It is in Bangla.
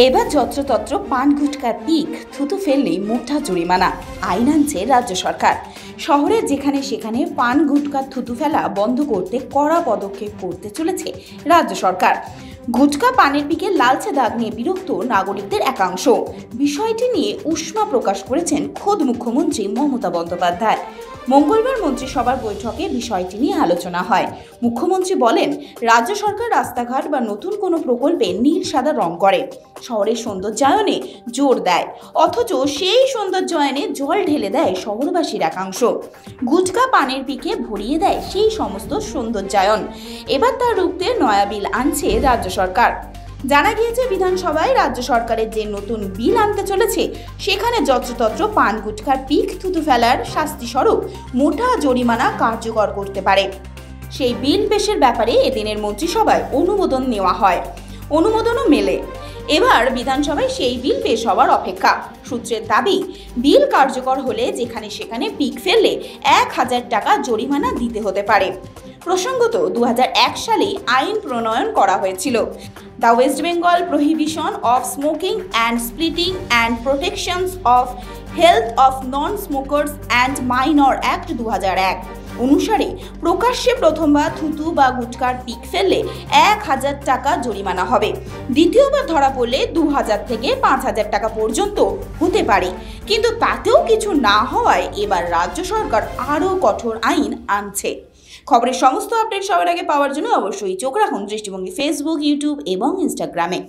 এবার যত্রতত্র পান গুটকার পিক থুতু ফেললেই মোটা জরিমানা আইন আনছে রাজ্য সরকার। শহরের যেখানে সেখানে পান গুটকার থুতু ফেলা বন্ধ করতে কড়া পদক্ষেপ করতে চলেছে রাজ্য সরকার। গুটকা পানের পিকে লালচে দাগ নিয়ে বিরক্ত নাগরিকদের একাংশ। বিষয়টি নিয়ে উষ্মা প্রকাশ করেছেন খোদ মুখ্যমন্ত্রী মমতা বন্দ্যোপাধ্যায়। মঙ্গলবার মন্ত্রিসভার বৈঠকে বিষয়টি নিয়ে আলোচনা হয়। মুখ্যমন্ত্রী বলেন, রাজ্য সরকার রাস্তাঘাট বা নতুন কোনো প্রকল্পে নীল সাদা রং করে, শহরের সৌন্দর্যায়নে জোর দেয়, অথচ সেই সৌন্দর্যায়নে জল ঢেলে দেয় শহরবাসীর একাংশ। গুটকা পানের পিকে ভরিয়ে দেয় সেই সমস্ত সৌন্দর্যায়ন। এবার তা রুখতে নয়া বিল আনছে রাজ্য সরকার। জানা গিয়েছে, বিধানসভায় রাজ্য সরকারের যে নতুন বিল আনতে চলেছে সেখানে যত্রতত্র পান গুটকার পিক থুতু ফেলার শাস্তিস্বরূপ মোটা জরিমানা কার্যকর করতে পারে। সেই বিল পেশের ব্যাপারে এদিনের মন্ত্রিসভায় অনুমোদন নেওয়া হয়, অনুমোদনও মেলে। এবার বিধানসভায় সেই বিল পেশ হওয়ার অপেক্ষা। সূত্রের দাবি, বিল কার্যকর হলে যেখানে সেখানে পিক ফেললে 1000 টাকা জরিমানা দিতে হতে পারে। প্রসঙ্গত 2001 সালেই আইন প্রণয়ন করা হয়েছিল, the West Bengal prohibition of smoking and splitting and protections of health of non smokers and minor act 2001 অনুসারে প্রকাশ্যে প্রথমবার থুতু বা গুটকার পিক ফেললে 1000 টাকা জরিমানা হবে। দ্বিতীয়বার ধরা পড়লে 2000 থেকে 5000 টাকা পর্যন্ত হতে পারে। কিন্তু তাতেও কিছু না হওয়ায় এবার রাজ্য সরকার আরও কঠোর আইন আনছে। খবরের সমস্ত আপডেট সবার আগে পাওয়ার জন্য অবশ্যই চোখ রাখুন দৃষ্টিভঙ্গি ফেসবুক, ইউটিউব এবং ইনস্টাগ্রামে।